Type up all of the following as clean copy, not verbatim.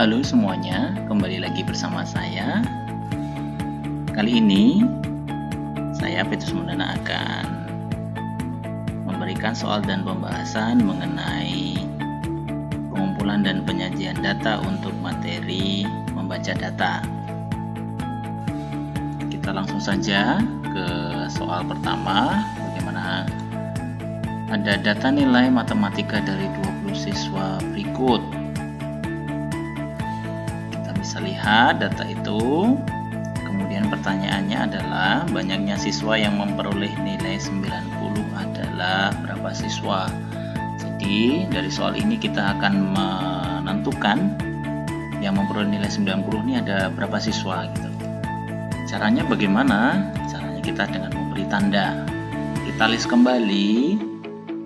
Halo semuanya, kembali lagi bersama saya. Kali ini saya Petrus Mundana akan memberikan soal dan pembahasan mengenai pengumpulan dan penyajian data untuk materi membaca data. Kita langsung saja ke soal pertama. Bagaimana? Ada data nilai matematika dari 20 siswa berikut. Bisa lihat data itu. Kemudian pertanyaannya adalah banyaknya siswa yang memperoleh nilai 90 adalah berapa siswa. Jadi dari soal ini kita akan menentukan yang memperoleh nilai 90 ini ada berapa siswa gitu. Caranya bagaimana? Caranya kita dengan memberi tanda. Kita list kembali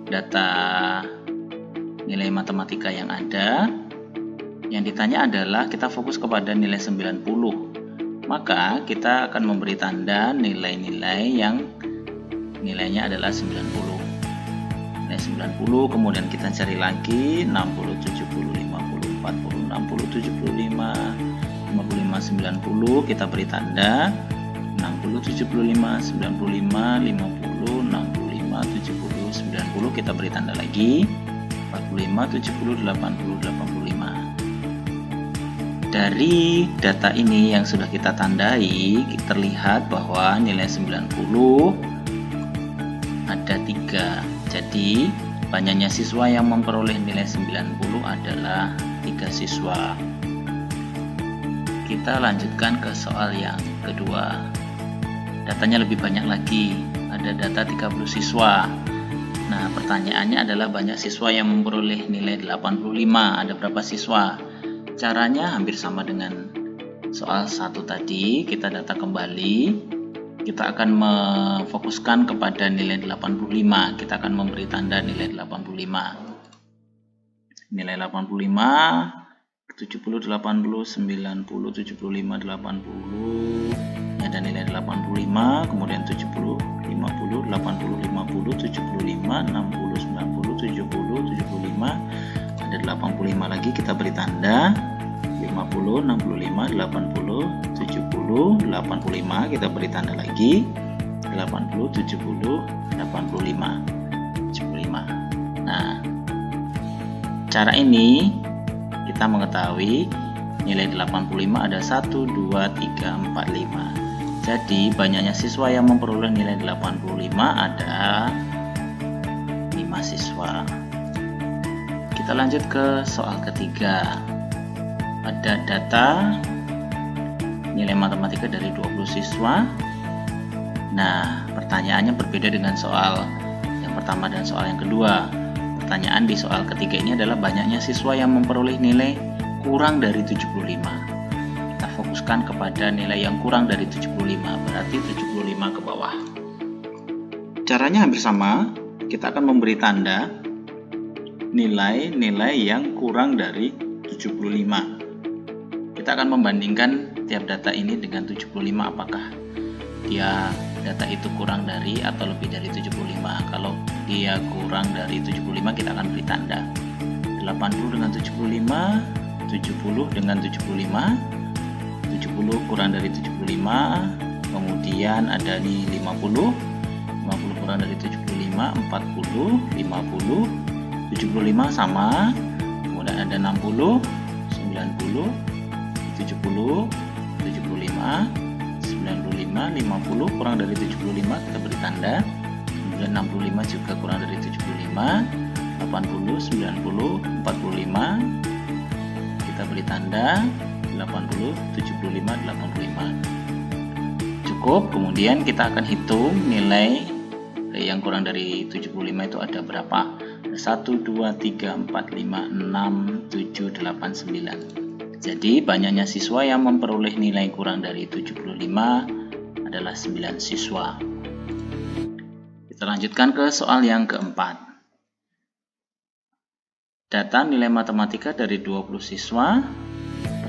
data nilai matematika yang ada. Yang ditanya adalah kita fokus kepada nilai 90. Maka kita akan memberi tanda nilai-nilai yang nilainya adalah 90. Nilai 90, kemudian kita cari lagi 60, 70, 50, 40, 60, 75, 55, 90. Kita beri tanda 60, 75, 95, 50, 65, 70, 90. Kita beri tanda lagi 45, 70, 80, 85. Dari data ini yang sudah kita tandai, terlihat bahwa nilai 90 ada 3. Jadi, banyaknya siswa yang memperoleh nilai 90 adalah 3 siswa. Kita lanjutkan ke soal yang kedua. Datanya lebih banyak lagi. Ada data 30 siswa. Nah, pertanyaannya adalah banyak siswa yang memperoleh nilai 85. Ada berapa siswa? Caranya hampir sama dengan soal 1 tadi. Kita data kembali. Kita akan memfokuskan kepada nilai 85. Kita akan memberi tanda nilai 85. Nilai 85, 70, 80, 90, 75, 80. Ini ada nilai 85, kemudian 70, 50, 80, 50, 75, 60, 90, 70, 75. Ada 85 lagi, kita beri tanda 50, 65, 80, 70, 85. Kita beri tanda lagi 80, 70, 85, 75. Nah, cara ini kita mengetahui nilai 85 ada 1, 2, 3, 4, 5. Jadi banyaknya siswa yang memperoleh nilai 85 ada 5 siswa. Kita lanjut ke soal ketiga. Ada data nilai matematika dari 20 siswa. Nah, pertanyaannya berbeda dengan soal yang pertama dan soal yang kedua. Pertanyaan di soal ketiga ini adalah banyaknya siswa yang memperoleh nilai kurang dari 75. Kita fokuskan kepada nilai yang kurang dari 75, berarti 75 ke bawah. Caranya hampir sama. Kita akan memberi tanda nilai-nilai yang kurang dari 75. Kita akan membandingkan tiap data ini dengan 75, apakah data itu kurang dari atau lebih dari 75. Kalau dia kurang dari 75, kita akan beri tanda 80 dengan 75, 70 dengan 75, 70 kurang dari 75, kemudian ada nih 50, 50 kurang dari 75, 40, 50, 75 sama, kemudian ada 60, 90, 70, 75, 95, 50 kurang dari 75, kita beri tanda, kemudian 65 juga kurang dari 75, 80, 90, 45, kita beri tanda 80, 75, 85. Cukup. Kemudian kita akan hitung nilai yang kurang dari 75 itu ada berapa. 1, 2, 3, 4, 5, 6, 7, 8, 9. Jadi banyaknya siswa yang memperoleh nilai kurang dari 75 adalah 9 siswa. Kita lanjutkan ke soal yang keempat. Data nilai matematika dari 20 siswa.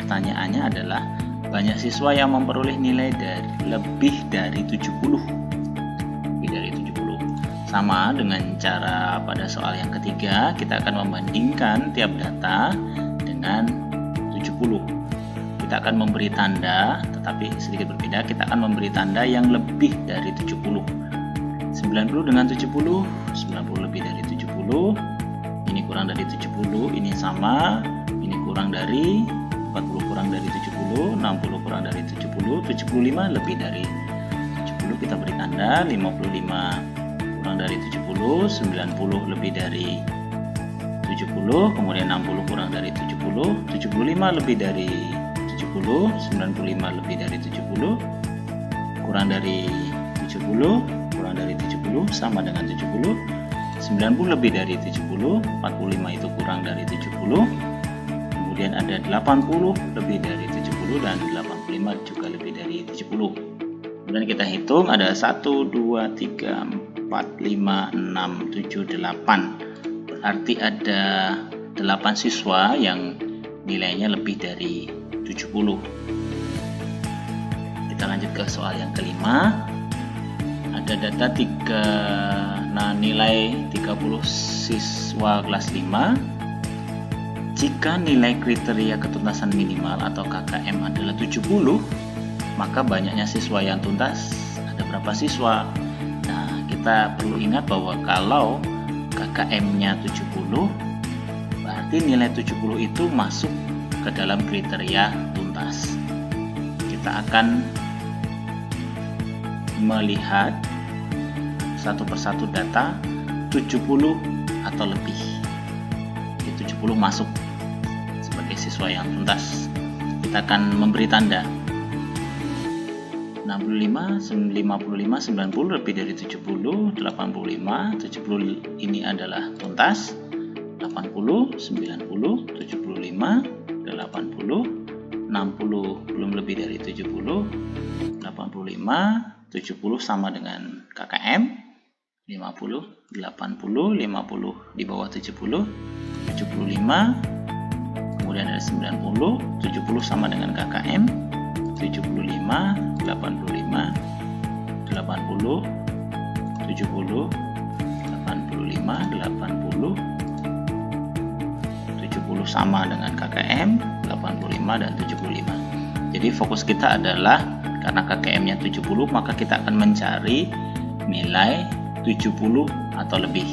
Pertanyaannya adalah banyak siswa yang memperoleh nilai lebih dari 70. Lebih dari 70. Sama dengan cara pada soal yang ketiga, kita akan membandingkan tiap data dengan 70. 70. Kita akan memberi tanda, tetapi sedikit berbeda. Kita akan memberi tanda yang lebih dari 70. 90 dengan 70, 90 lebih dari 70. Ini kurang dari 70, ini sama. Ini kurang dari 40, kurang dari 70, 60 kurang dari 70, 75 lebih dari 70. Kita beri tanda. 55 kurang dari 70, 90 lebih dari 70, kemudian 60 kurang dari 70, 75 lebih dari 70, 95 lebih dari 70, kurang dari 70, kurang dari 70, sama dengan 70, 90 lebih dari 70, 45 itu kurang dari 70, kemudian ada 80 lebih dari 70, dan 85 juga lebih dari 70. Kemudian kita hitung, ada 1, 2, 3, 4, 5, 6, 7, 8. Berarti ada 8 siswa yang nilainya lebih dari 70. Kita lanjut ke soal yang kelima. Ada data nilai 30 siswa kelas 5. Jika nilai kriteria ketuntasan minimal atau KKM adalah 70, maka banyaknya siswa yang tuntas ada berapa siswa? Nah, kita perlu ingat bahwa kalau KKM-nya 70, berarti nilai 70 itu masuk ke dalam kriteria tuntas. Kita akan melihat satu persatu data 70 atau lebih. Jadi 70 masuk sebagai siswa yang tuntas. Kita akan memberi tanda. 65, 55, 90 lebih dari 70, 85, 70 ini adalah tuntas, 80, 90, 75, 80, 60 belum lebih dari 70, 85, 70 sama dengan KKM, 50, 80, 50 di bawah 70, 75, kemudian ada 90, 70 sama dengan KKM, 75, 85, 80, 70, 85, 80, 70 sama dengan KKM, 85 dan 75. Jadi fokus kita adalah karena KKM-nya 70, maka kita akan mencari nilai 70 atau lebih.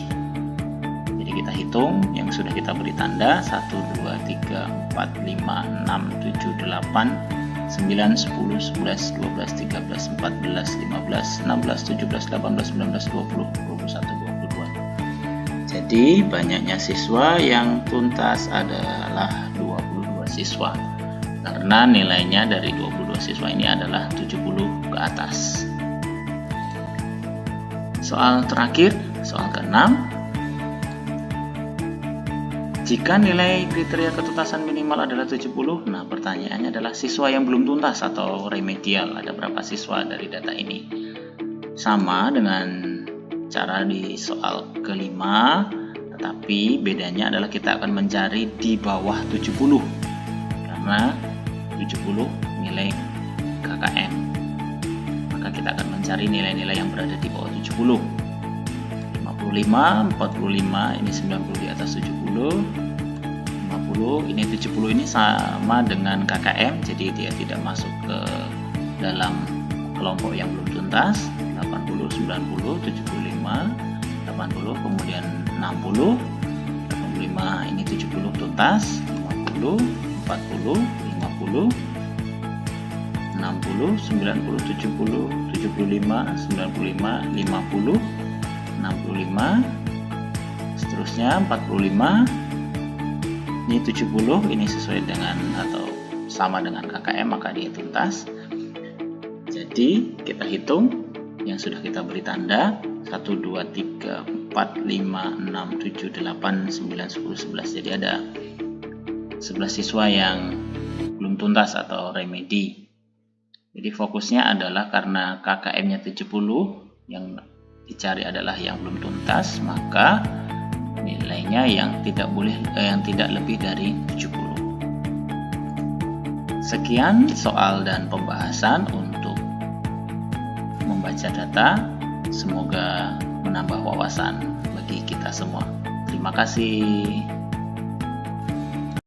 Jadi kita hitung yang sudah kita beri tanda 1, 2, 3, 4, 5, 6, 7, 8, 9, 10, 11, 12, 13, 14, 15, 16, 17, 18, 19, 20, 21, 22. Jadi banyaknya siswa yang tuntas adalah 22 siswa. Karena nilainya dari 22 siswa ini adalah 70 ke atas. Soal terakhir, soal ke-6. Jika nilai kriteria ketuntasan minimal adalah 70, nah pertanyaannya adalah siswa yang belum tuntas atau remedial. Ada berapa siswa dari data ini? Sama dengan cara di soal ke-5, tetapi bedanya adalah kita akan mencari di bawah 70. Karena 70 nilai KKM. Maka kita akan mencari nilai-nilai yang berada di bawah 70. 55, 45, ini 90 di atas 70, 50, ini 70 ini sama dengan KKM, jadi dia tidak masuk ke dalam kelompok yang belum tuntas. 80, 90, 75, 80, kemudian 60, 85, ini 70 tuntas, 50, 40, 50, 60, 90, 70, 75, 95, 50, 65, seterusnya 45, ini 70, ini sesuai dengan atau sama dengan KKM, maka dia tuntas. Jadi kita hitung yang sudah kita beri tanda 1, 2, 3, 4, 5, 6, 7, 8, 9, 10, 11. Jadi ada 11 siswa yang belum tuntas atau remedi. Jadi fokusnya adalah karena KKM-nya 70, yang dicari adalah yang belum tuntas, maka nilainya yang tidak lebih dari 70. Sekian soal dan pembahasan untuk membaca data. Semoga menambah wawasan bagi kita semua. Terima kasih.